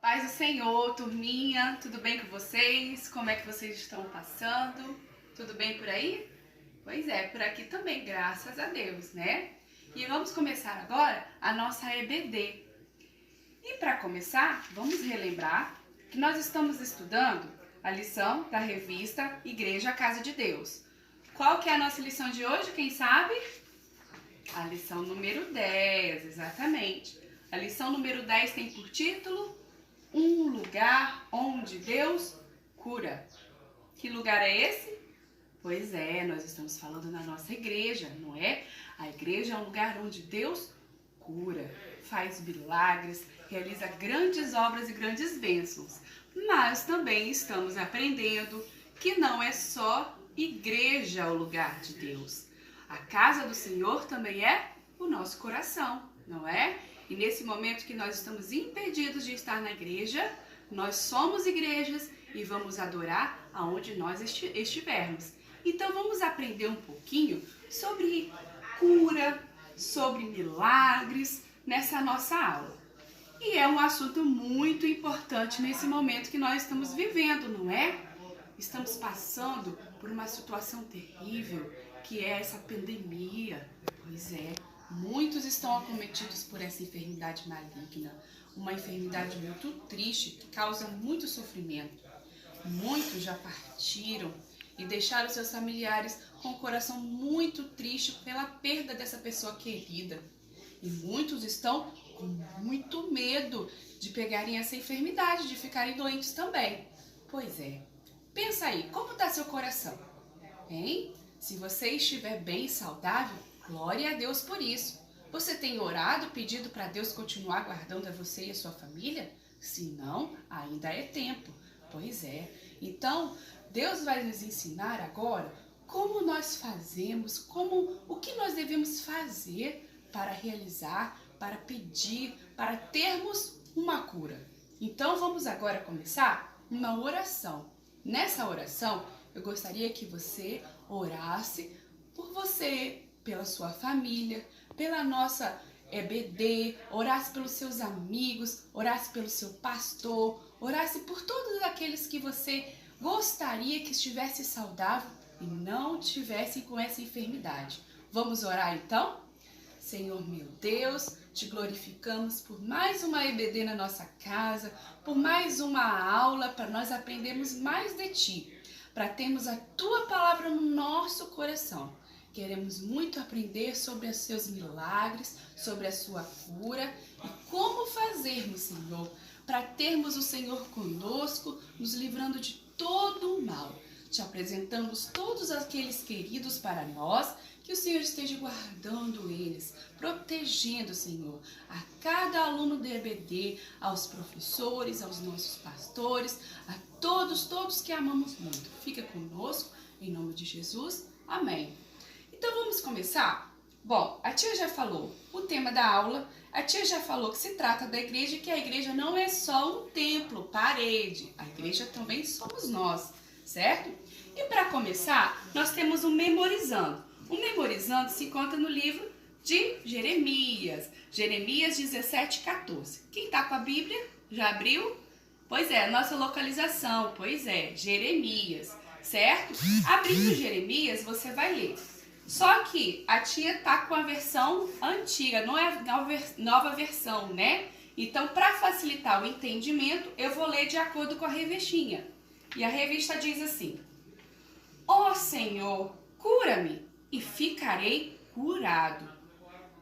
Paz do Senhor, turminha, tudo bem com vocês? Como é que vocês estão passando? Tudo bem por aí? Pois é, por aqui também, graças a Deus, né? E vamos começar agora a nossa EBD. E para começar, vamos relembrar que nós estamos estudando a lição da revista Igreja Casa de Deus. Qual que é a nossa lição de hoje, quem sabe? A lição número 10, exatamente. A lição número 10 tem por título Um lugar onde Deus cura. Que lugar é esse? Pois é, nós estamos falando na nossa igreja, não é? A igreja é um lugar onde Deus cura, faz milagres, realiza grandes obras e grandes bênçãos. Mas também estamos aprendendo que não é só igreja o lugar de Deus. A casa do Senhor também é o nosso coração, não é? E nesse momento que nós estamos impedidos de estar na igreja, nós somos igrejas e vamos adorar aonde nós estivermos. Então vamos aprender um pouquinho sobre cura, sobre milagres nessa nossa aula. E é um assunto muito importante nesse momento que nós estamos vivendo, não é? Estamos passando por uma situação terrível, que é essa pandemia. Pois é. Muitos estão acometidos por essa enfermidade maligna, uma enfermidade muito triste que causa muito sofrimento. Muitos já partiram e deixaram seus familiares com o coração muito triste pela perda dessa pessoa querida. E muitos estão com muito medo de pegarem essa enfermidade, de ficarem doentes também. Pois é, pensa aí, como está seu coração? Hein? Se você estiver bem e saudável, glória a Deus por isso. Você tem orado, pedido para Deus continuar guardando a você e a sua família? Se não, ainda é tempo. Pois é. Então, Deus vai nos ensinar agora como nós fazemos, o que nós devemos fazer para realizar, para pedir, para termos uma cura. Então, vamos agora começar uma oração. Nessa oração, eu gostaria que você orasse por você, pela sua família, pela nossa EBD, orasse pelos seus amigos, orasse pelo seu pastor, orasse por todos aqueles que você gostaria que estivesse saudável e não tivessem com essa enfermidade. Vamos orar então? Senhor meu Deus, te glorificamos por mais uma EBD na nossa casa, por mais uma aula para nós aprendermos mais de Ti, para termos a Tua palavra no nosso coração. Queremos muito aprender sobre os seus milagres, sobre a sua cura e como fazermos, Senhor, para termos o Senhor conosco, nos livrando de todo o mal. Te apresentamos todos aqueles queridos para nós, que o Senhor esteja guardando eles, protegendo, Senhor, a cada aluno do EBD, aos professores, aos nossos pastores, a todos que amamos muito. Fica conosco, em nome de Jesus. Amém. Então vamos começar? Bom, a tia já falou o tema da aula, a tia já falou que se trata da igreja, que a igreja não é só um templo, parede, a igreja também somos nós, certo? E para começar, nós temos um memorizando. O memorizando se encontra no livro de Jeremias, Jeremias 17:14. Quem está com a Bíblia? Já abriu? Pois é, a nossa localização, pois é, Jeremias, certo? Abrindo Jeremias, você vai ler. Só que a tia tá com a versão antiga, não é nova versão, né? Então, para facilitar o entendimento, eu vou ler de acordo com a revistinha. E a revista diz assim: Ó Senhor, cura-me e ficarei curado.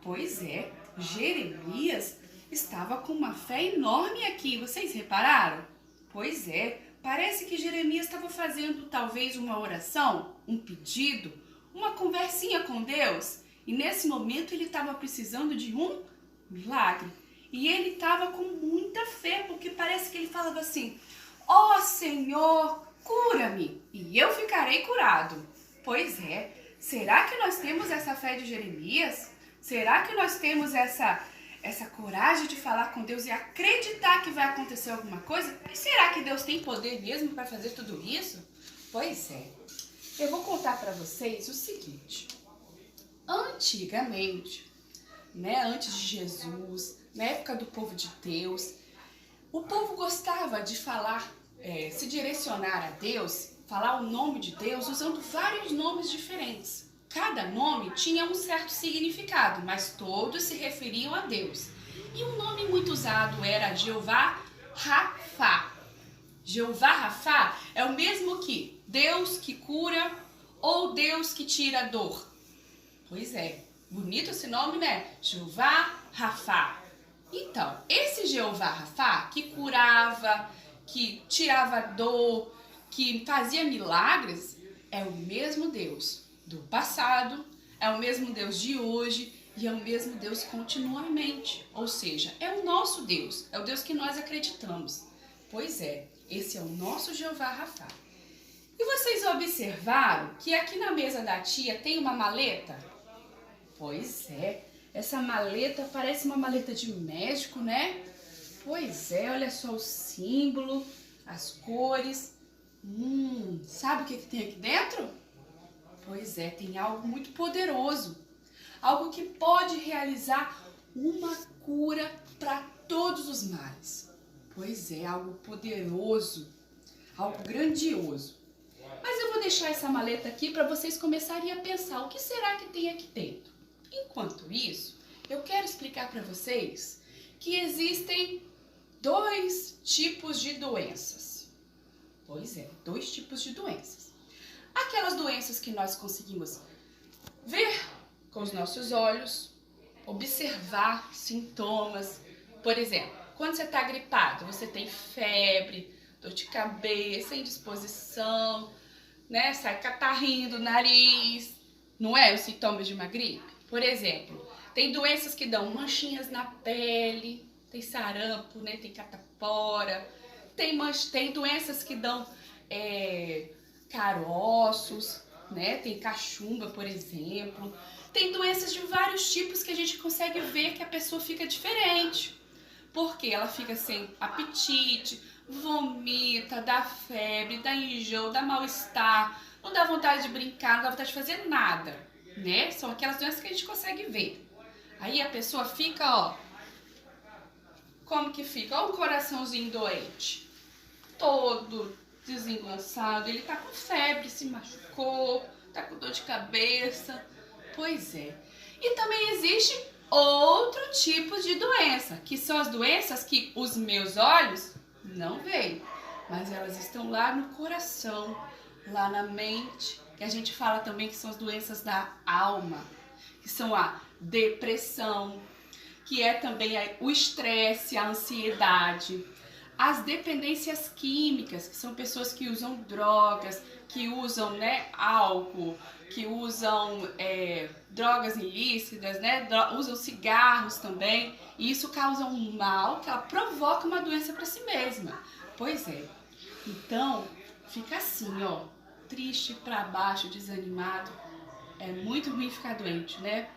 Pois é, Jeremias estava com uma fé enorme aqui, vocês repararam? Pois é, parece que Jeremias estava fazendo talvez uma oração, um pedido, uma conversinha com Deus, e nesse momento ele estava precisando de um milagre. E ele estava com muita fé, porque parece que ele falava assim: ó Senhor, cura-me e eu ficarei curado. Pois é, será que nós temos essa fé de Jeremias? Será que nós temos essa coragem de falar com Deus e acreditar que vai acontecer alguma coisa? E será que Deus tem poder mesmo para fazer tudo isso? Pois é. Eu vou contar para vocês o seguinte. Antigamente, né, antes de Jesus, na época do povo de Deus, O povo gostava de falar, se direcionar a Deus, falar o nome de Deus usando vários nomes diferentes. Cada nome tinha um certo significado, mas todos se referiam a Deus. E um nome muito usado era Jeová Rafá. Jeová Rafá é o mesmo que Deus que cura ou Deus que tira a dor. Pois é, bonito esse nome, né? Jeová Rafá. Então, esse Jeová Rafá que curava, que tirava dor, que fazia milagres, é o mesmo Deus do passado, é o mesmo Deus de hoje e é o mesmo Deus continuamente. Ou seja, é o nosso Deus, é o Deus que nós acreditamos. Pois é, esse é o nosso Jeová Rafá. E vocês observaram que aqui na mesa da tia tem uma maleta? Pois é, essa maleta parece uma maleta de médico, né? Pois é, olha só o símbolo, as cores. Sabe o que tem aqui dentro? Pois é, tem algo muito poderoso. Algo que pode realizar uma cura para todos os males. Pois é, algo poderoso, algo grandioso. Mas eu vou deixar essa maleta aqui para vocês começarem a pensar o que será que tem aqui dentro. Enquanto isso, eu quero explicar para vocês que existem 2 tipos de doenças. Pois é, 2 tipos de doenças. Aquelas doenças que nós conseguimos ver com os nossos olhos, observar sintomas. Por exemplo, quando você está gripado, você tem febre, dor de cabeça, indisposição, né? Sai catarrinho do nariz, não é? Os sintomas de uma gripe. Por exemplo, tem doenças que dão manchinhas na pele, tem sarampo, né? Tem catapora, tem doenças que dão caroços, né? Tem cachumba, por exemplo. Tem doenças de vários tipos que a gente consegue ver que a pessoa fica diferente. Porque ela fica sem apetite, vomita, dá febre, dá enjoo, dá mal-estar, não dá vontade de brincar, não dá vontade de fazer nada, né? São aquelas doenças que a gente consegue ver. Aí a pessoa fica, ó, como que fica? Ó, um coraçãozinho doente, todo desengonçado, ele tá com febre, se machucou, tá com dor de cabeça. Pois é. E também existe outro tipo de doença, que são as doenças que os meus olhos não veem, mas elas estão lá no coração, lá na mente, que a gente fala também que são as doenças da alma, que são a depressão, que é também o estresse, a ansiedade, as dependências químicas, que são pessoas que usam drogas, que usam, né, álcool, que usam drogas ilícitas, né, usam cigarros também, e isso causa um mal que ela provoca uma doença para si mesma. Pois é, então fica assim, ó, triste, para baixo, desanimado, é muito ruim ficar doente, né?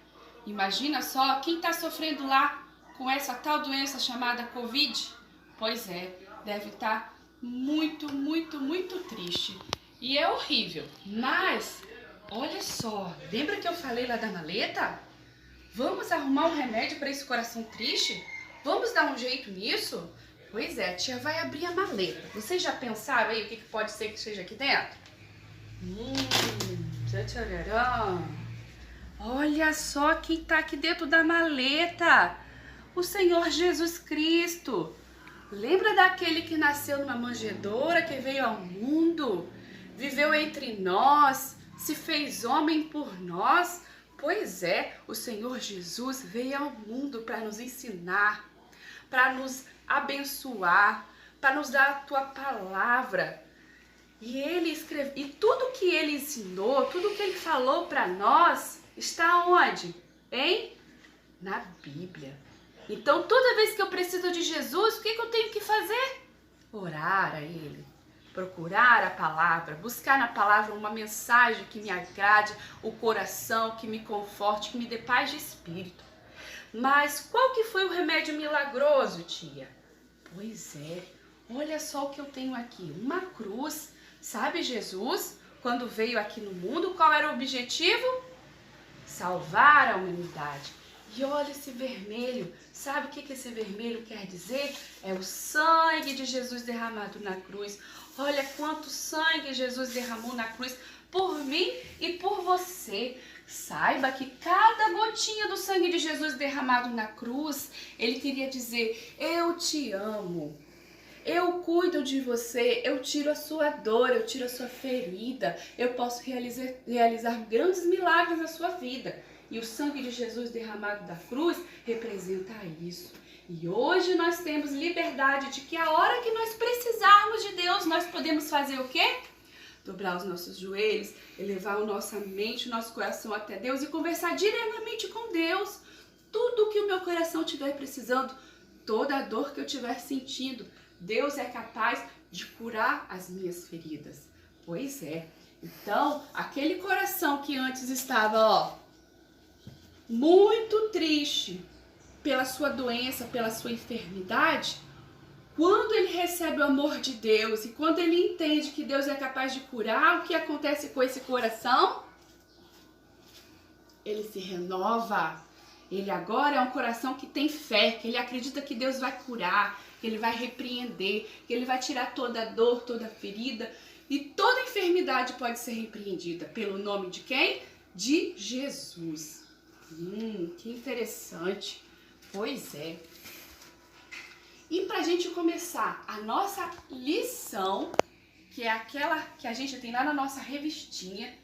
Imagina só quem está sofrendo lá com essa tal doença chamada Covid. Pois é, deve estar muito, muito, muito triste. E é horrível. Mas, olha só, lembra que eu falei lá da maleta? Vamos arrumar um remédio para esse coração triste? Vamos dar um jeito nisso? Pois é, a tia vai abrir a maleta. Vocês já pensaram aí o que pode ser que esteja aqui dentro? Tchararã. Olha só quem está aqui dentro da maleta. O Senhor Jesus Cristo. Lembra daquele que nasceu numa manjedoura, que veio ao mundo, viveu entre nós, se fez homem por nós? Pois é, o Senhor Jesus veio ao mundo para nos ensinar, para nos abençoar, para nos dar a tua palavra. E ele escreveu, e tudo que ele ensinou, tudo que ele falou para nós, está onde? Na Bíblia. Então, toda vez que eu preciso de Jesus, o que eu tenho que fazer? Orar a Ele, procurar a palavra, buscar na palavra uma mensagem que me agrade o coração, que me conforte, que me dê paz de espírito. Mas qual que foi o remédio milagroso, tia? Pois é, olha só o que eu tenho aqui, uma cruz. Sabe, Jesus, quando veio aqui no mundo, qual era o objetivo? Salvar a humanidade. E olha esse vermelho. Sabe o que esse vermelho quer dizer? É o sangue de Jesus derramado na cruz. Olha quanto sangue Jesus derramou na cruz por mim e por você. Saiba que cada gotinha do sangue de Jesus derramado na cruz, ele queria dizer: eu te amo. Eu cuido de você, eu tiro a sua dor, eu tiro a sua ferida, eu posso realizar grandes milagres na sua vida. E o sangue de Jesus derramado da cruz representa isso. E hoje nós temos liberdade de que a hora que nós precisarmos de Deus, nós podemos fazer o quê? Dobrar os nossos joelhos, elevar a nossa mente, o nosso coração até Deus e conversar diretamente com Deus. Tudo que o meu coração estiver precisando, toda a dor que eu estiver sentindo, Deus é capaz de curar as minhas feridas. Pois é. Então, aquele coração que antes estava, muito triste pela sua doença, pela sua enfermidade, quando ele recebe o amor de Deus e quando ele entende que Deus é capaz de curar, o que acontece com esse coração? Ele se renova. Ele agora é um coração que tem fé, que ele acredita que Deus vai curar, que ele vai repreender, que ele vai tirar toda a dor, toda a ferida. E toda enfermidade pode ser repreendida pelo nome de quem? De Jesus. Que interessante. Pois é. E para a gente começar a nossa lição, que é aquela que a gente tem lá na nossa revistinha,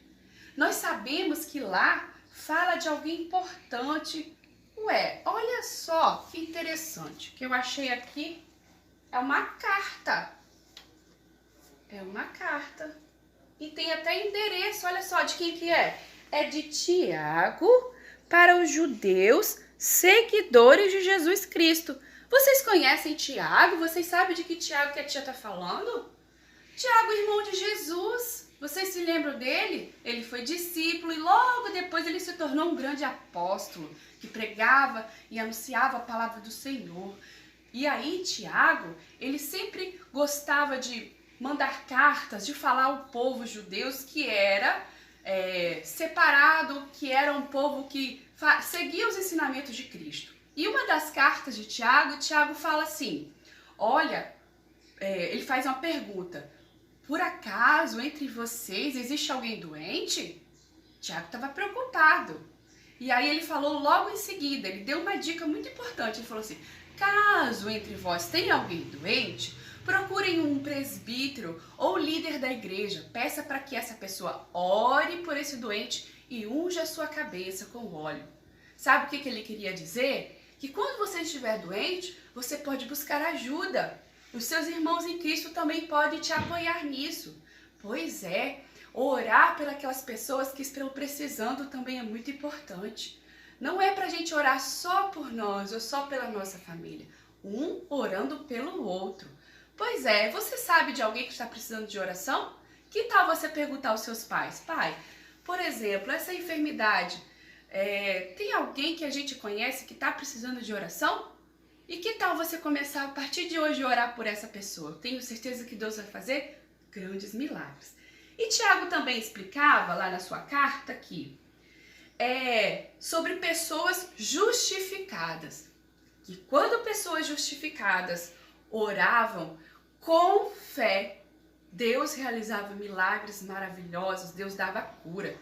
nós sabemos que lá fala de alguém importante. Ué, olha só que interessante. O que eu achei aqui é uma carta. É uma carta. E tem até endereço, olha só, de quem que é? É de Tiago para os judeus seguidores de Jesus Cristo. Vocês conhecem Tiago? Vocês sabem de que Tiago que a tia está falando? Tiago, irmão de Jesus. Vocês se lembram dele? Ele foi discípulo e logo depois ele se tornou um grande apóstolo que pregava e anunciava a palavra do Senhor. E aí, Tiago, ele sempre gostava de mandar cartas, de falar ao povo judeu que era separado, que era um povo que seguia os ensinamentos de Cristo. E uma das cartas de Tiago, Tiago fala assim, olha, ele faz uma pergunta, por acaso entre vocês existe alguém doente? Tiago estava preocupado. E aí ele falou logo em seguida, ele deu uma dica muito importante, ele falou assim, caso entre vós tenha alguém doente, procurem um presbítero ou líder da igreja, peça para que essa pessoa ore por esse doente e unja a sua cabeça com óleo. Sabe o que ele queria dizer? Que quando você estiver doente, você pode buscar ajuda. Os seus irmãos em Cristo também podem te apoiar nisso. Pois é, orar por aquelas pessoas que estão precisando também é muito importante. Não é para a gente orar só por nós ou só pela nossa família. Um orando pelo outro. Pois é, você sabe de alguém que está precisando de oração? Que tal você perguntar aos seus pais? Pai, por exemplo, essa enfermidade, tem alguém que a gente conhece que está precisando de oração? E que tal você começar a partir de hoje a orar por essa pessoa? Tenho certeza que Deus vai fazer grandes milagres. E Tiago também explicava lá na sua carta que sobre pessoas justificadas. Que quando pessoas justificadas oravam com fé, Deus realizava milagres maravilhosos, Deus dava cura.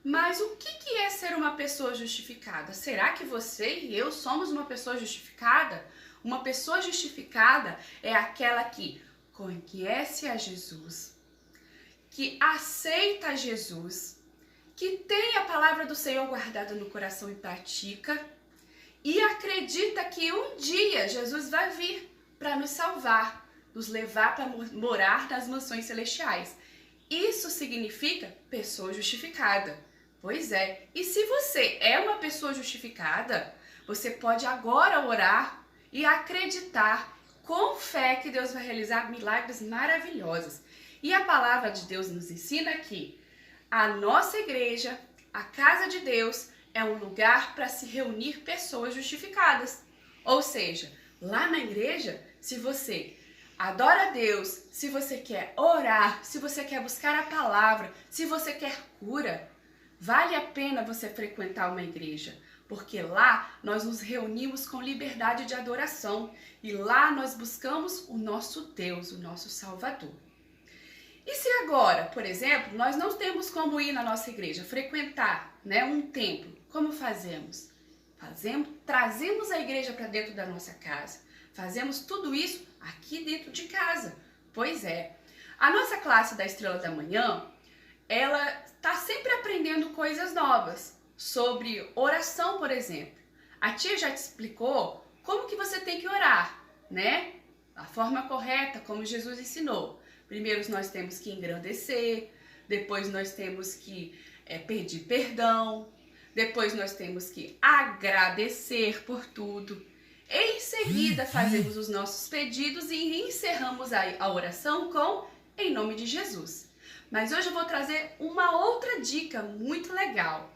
Mas o que é ser uma pessoa justificada? Será que você e eu somos uma pessoa justificada? Uma pessoa justificada é aquela que conhece a Jesus, que aceita Jesus, que tem a palavra do Senhor guardada no coração e pratica, e acredita que um dia Jesus vai vir para nos salvar, nos levar para morar nas mansões celestiais. Isso significa pessoa justificada. Pois é, e se você é uma pessoa justificada, você pode agora orar e acreditar com fé que Deus vai realizar milagres maravilhosos. E a palavra de Deus nos ensina que a nossa igreja, a casa de Deus, é um lugar para se reunir pessoas justificadas. Ou seja, lá na igreja, se você adora a Deus, se você quer orar, se você quer buscar a palavra, se você quer cura, vale a pena você frequentar uma igreja, porque lá nós nos reunimos com liberdade de adoração e lá nós buscamos o nosso Deus, o nosso Salvador. E se agora, por exemplo, nós não temos como ir na nossa igreja, frequentar, né, um templo, como fazemos? Trazemos a igreja para dentro da nossa casa. Fazemos tudo isso aqui dentro de casa. Pois é. A nossa classe da Estrela da Manhã, ela está sempre aprendendo coisas novas sobre oração, por exemplo. A tia já te explicou como que você tem que orar, né? A forma correta, como Jesus ensinou. Primeiro nós temos que engrandecer, depois nós temos que pedir perdão, depois nós temos que agradecer por tudo. Em seguida fazemos os nossos pedidos e encerramos a oração com em nome de Jesus. Mas hoje eu vou trazer uma outra dica muito legal.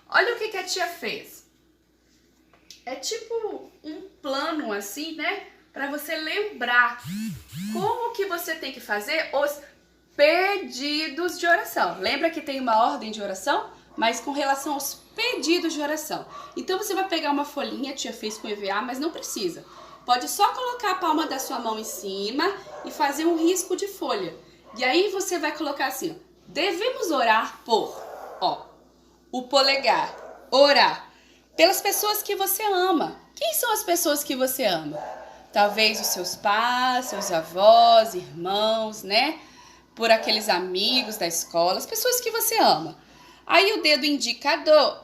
Olha o que a tia fez. É tipo um plano assim, né? Para você lembrar como que você tem que fazer os pedidos de oração. Lembra que tem uma ordem de oração? Mas com relação aos pedidos de oração. Então você vai pegar uma folhinha, a tia fez com EVA, mas não precisa. Pode só colocar a palma da sua mão em cima e fazer um risco de folha. E aí você vai colocar assim, devemos orar por, o polegar, orar pelas pessoas que você ama. Quem são as pessoas que você ama? Talvez os seus pais, seus avós, irmãos, né? Por aqueles amigos da escola, as pessoas que você ama. Aí o dedo indicador,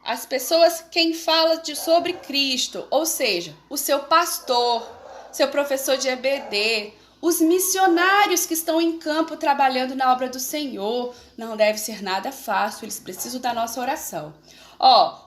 as pessoas, quem fala sobre Cristo, ou seja, o seu pastor, seu professor de EBD, os missionários que estão em campo trabalhando na obra do Senhor. Não deve ser nada fácil, eles precisam da nossa oração.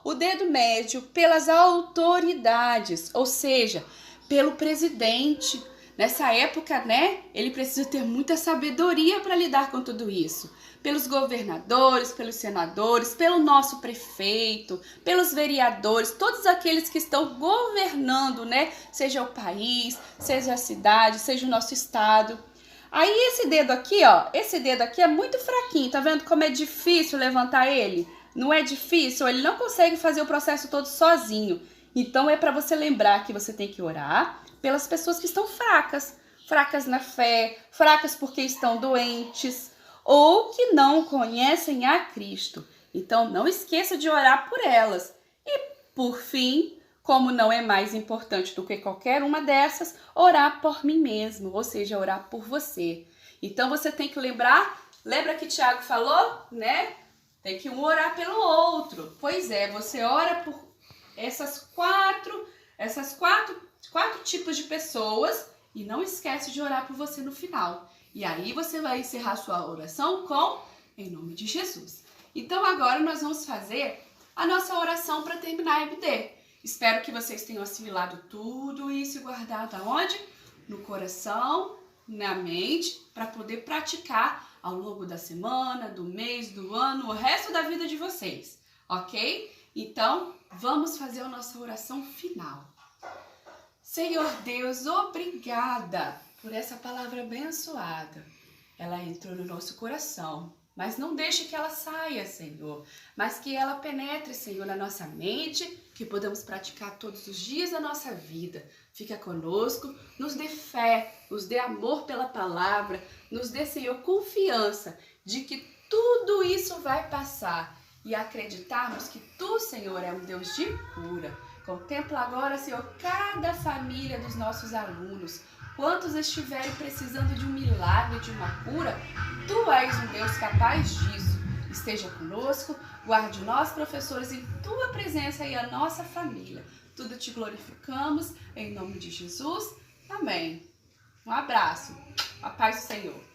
O dedo médio pelas autoridades, ou seja, pelo presidente. Nessa época, né, ele precisa ter muita sabedoria para lidar com tudo isso. Pelos governadores, pelos senadores, pelo nosso prefeito, pelos vereadores, todos aqueles que estão governando, né, seja o país, seja a cidade, seja o nosso estado. Aí esse dedo aqui, esse dedo aqui é muito fraquinho, tá vendo como é difícil levantar ele? Não é difícil, ele não consegue fazer o processo todo sozinho. Então é para você lembrar que você tem que orar pelas pessoas que estão fracas, fracas na fé, fracas porque estão doentes ou que não conhecem a Cristo. Então não esqueça de orar por elas. E por fim, como não é mais importante do que qualquer uma dessas, orar por mim mesmo, ou seja, orar por você. Então você tem que lembra que Tiago falou, né? Tem que um orar pelo outro. Pois é, você ora por essas quatro tipos de pessoas e não esquece de orar por você no final. E aí você vai encerrar sua oração com em nome de Jesus. Então agora nós vamos fazer a nossa oração para terminar a EBD. Espero que vocês tenham assimilado tudo isso e guardado aonde? No coração, na mente, para poder praticar ao longo da semana, do mês, do ano, o resto da vida de vocês, ok? Então, vamos fazer a nossa oração final. Senhor Deus, obrigada por essa palavra abençoada. Ela entrou no nosso coração, mas não deixe que ela saia, Senhor, mas que ela penetre, Senhor, na nossa mente, que podamos praticar todos os dias da nossa vida. Fica conosco, nos dê fé, nos dê amor pela palavra, nos dê, Senhor, confiança de que tudo isso vai passar e acreditarmos que Tu, Senhor, é um Deus de cura. Contempla agora, Senhor, cada família dos nossos alunos. Quantos estiverem precisando de um milagre, de uma cura, Tu és um Deus capaz disso. Esteja conosco, guarde nós, professores, em Tua presença e a nossa família. Tudo Te glorificamos, em nome de Jesus. Amém. Um abraço. A paz do Senhor.